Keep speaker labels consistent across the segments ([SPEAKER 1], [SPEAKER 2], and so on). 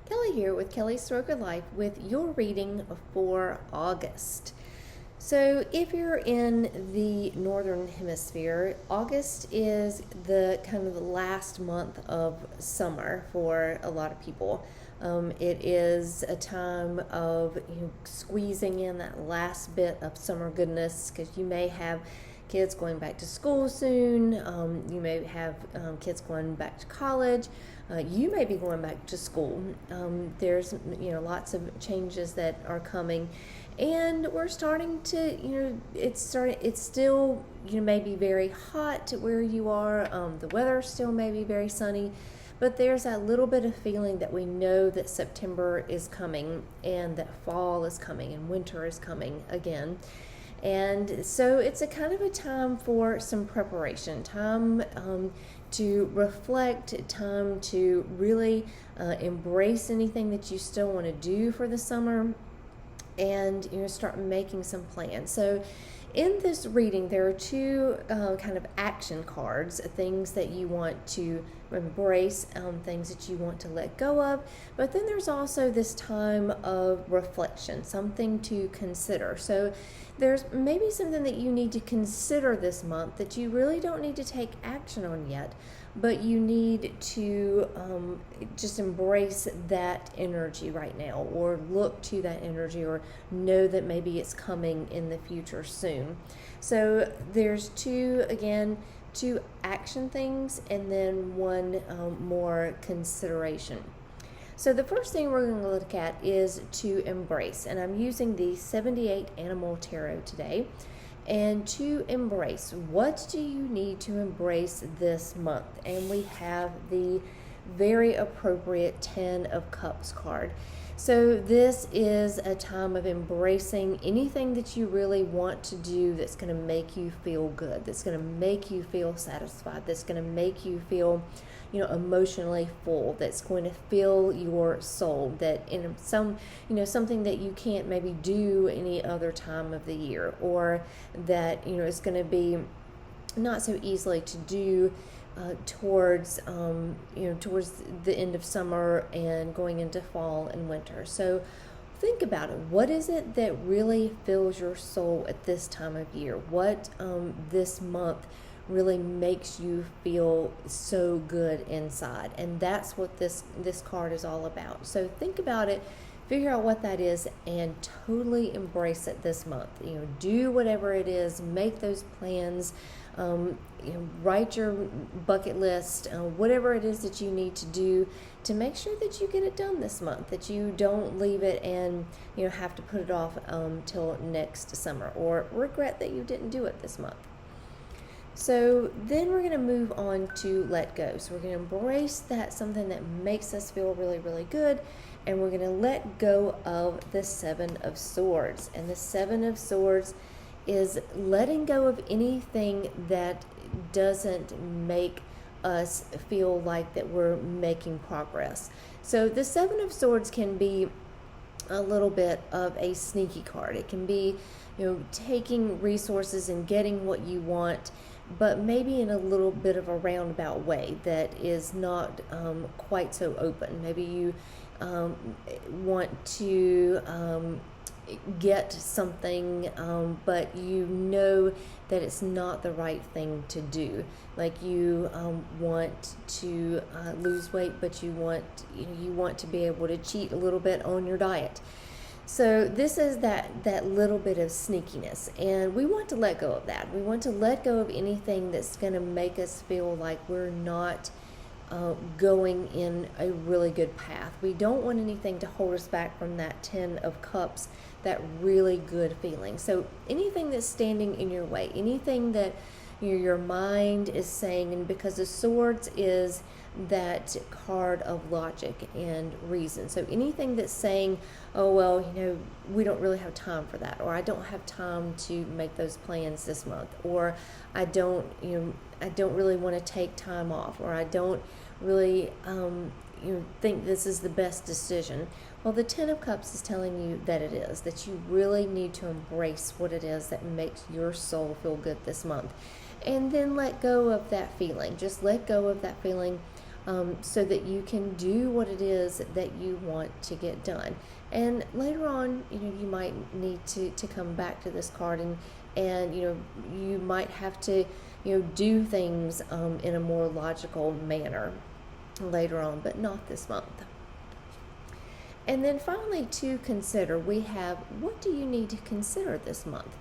[SPEAKER 1] Kelly here with Kelly's Stroke of Life with your reading for August. So if you're in the northern hemisphere, August is the kind of the last month of summer for a lot of people. It is a time of squeezing in that last bit of summer goodness, because you may have kids going back to school soon. You may have kids going back to college. You may be going back to school. There's lots of changes that are coming, and we're starting to it's still maybe very hot where you are. The weather still may be very sunny, but there's that little bit of feeling that we know that September is coming and that fall is coming and winter is coming again. And so it's a kind of a time for some preparation, time to reflect, time to really embrace anything that you still want to do for the summer, and start making some plans. So in this reading, there are two kind of action cards, things that you want to embrace, things that you want to let go of. But then there's also this time of reflection, something to consider. So there's maybe something that you need to consider this month that you really don't need to take action on yet, but you need to just embrace that energy right now, or look to that energy, or know that maybe it's coming in the future soon. So there's two action things, and then one more consideration. So the first thing we're going to look at is to embrace, and I'm using the 78 Animal Tarot today. And to embrace, what do you need to embrace this month? And we have the very appropriate 10 of Cups card. So this is a time of embracing anything that you really want to do that's going to make you feel good, that's going to make you feel satisfied, that's going to make you feel emotionally full, that's going to fill your soul, that in something that you can't maybe do any other time of the year, or that it's going to be not so easily to do towards the end of summer and going into fall and winter. So think about it. What is it that really fills your soul at this time of year? What this month really makes you feel so good inside? And that's what this card is all about. So think about it, figure out what that is, and totally embrace it this month. Do whatever it is, make those plans, write your bucket list, whatever it is that you need to do to make sure that you get it done this month, that you don't leave it and have to put it off till next summer, or regret that you didn't do it this month. So then we're going to move on to let go. So we're going to embrace that, something that makes us feel really, really good, and we're going to let go of the 7 of Swords. And the 7 of Swords is letting go of anything that doesn't make us feel like that we're making progress. So the 7 of Swords can be a little bit of a sneaky card. It can be taking resources and getting what you want, but maybe in a little bit of a roundabout way that is not quite so open. Maybe you want to get something, but that it's not the right thing to do. Like you want to lose weight, but you want to be able to cheat a little bit on your diet. So this is that little bit of sneakiness, and we want to let go of that. We want to let go of anything that's going to make us feel like we're not going in a really good path. We don't want anything to hold us back from that 10 of Cups, that really good feeling. So anything that's standing in your way, anything that your mind is saying, and because the Swords is that card of logic and reason. So anything that's saying, oh, well, we don't really have time for that, or I don't have time to make those plans this month, or I don't really want to take time off, or I don't really think this is the best decision. Well, the 10 of Cups is telling you that it is, that you really need to embrace what it is that makes your soul feel good this month. And then let go of that feeling. Just let go of that feeling so that you can do what it is that you want to get done. And later on, you might need to come back to this card, and you might have to do things in a more logical manner later on, but not this month. And then finally, to consider, we have, what do you need to consider this month?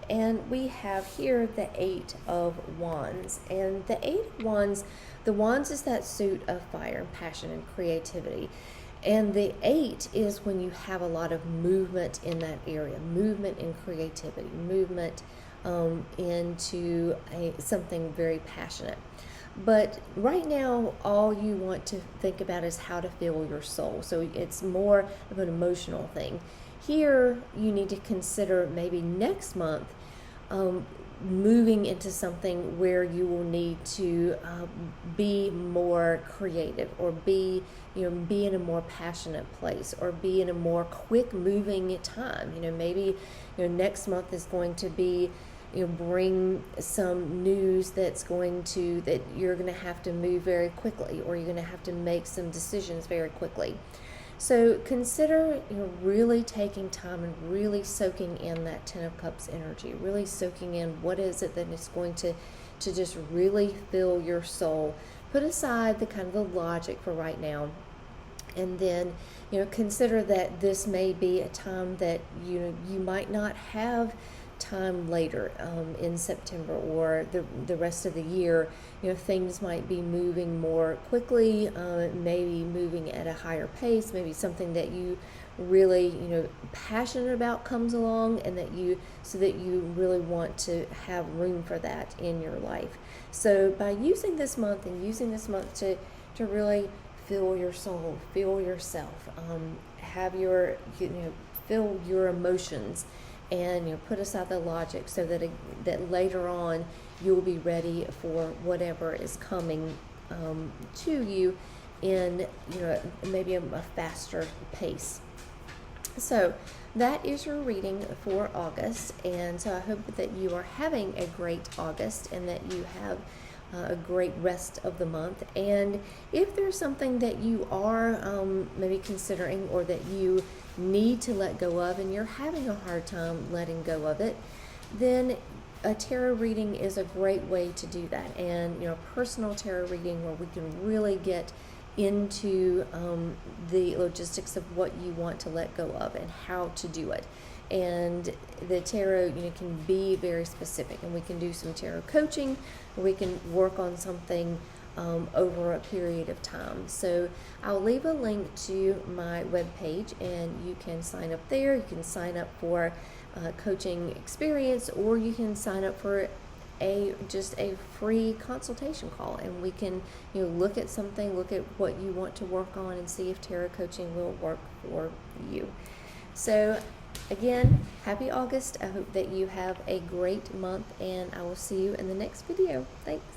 [SPEAKER 1] And we have here the 8 of Wands. And the 8 of Wands, the Wands is that suit of fire and passion and creativity. And the 8 is when you have a lot of movement in that area, movement in creativity, movement into something very passionate. But right now, all you want to think about is how to fill your soul. So it's more of an emotional thing. Here, you need to consider maybe next month moving into something where you will need to be more creative, or be in a more passionate place, or be in a more quick moving time. Maybe next month is going to be bring some news that you're going to have to move very quickly, or you're going to have to make some decisions very quickly. So consider really taking time and really soaking in that 10 of Cups energy, really soaking in what is it that is going to just really fill your soul. Put aside the kind of the logic for right now, and then consider that this may be a time that you might not have time later in September or the rest of the year. Things might be moving more quickly, maybe moving at a higher pace, maybe something that you really passionate about comes along, and that you really want to have room for that in your life. So by using this month to really fill your soul, feel yourself, have your feel your emotions, and put aside the logic, so that later on you'll be ready for whatever is coming to you in maybe a faster pace. So that is your reading for August, and so I hope that you are having a great August, and that you have a great rest of the month. And if there's something that you are maybe considering, or that you need to let go of, and you're having a hard time letting go of it, then a tarot reading is a great way to do that. And personal tarot reading, where we can really get into the logistics of what you want to let go of and how to do it. And the tarot can be very specific, and we can do some tarot coaching, or we can work on something over a period of time. So I'll leave a link to my webpage, and you can sign up there. You can sign up for a coaching experience, or you can sign up for just a free consultation call, and we can look at what you want to work on, and see if tarot coaching will work for you. So again, happy August. I hope that you have a great month, and I will see you in the next video. Thanks.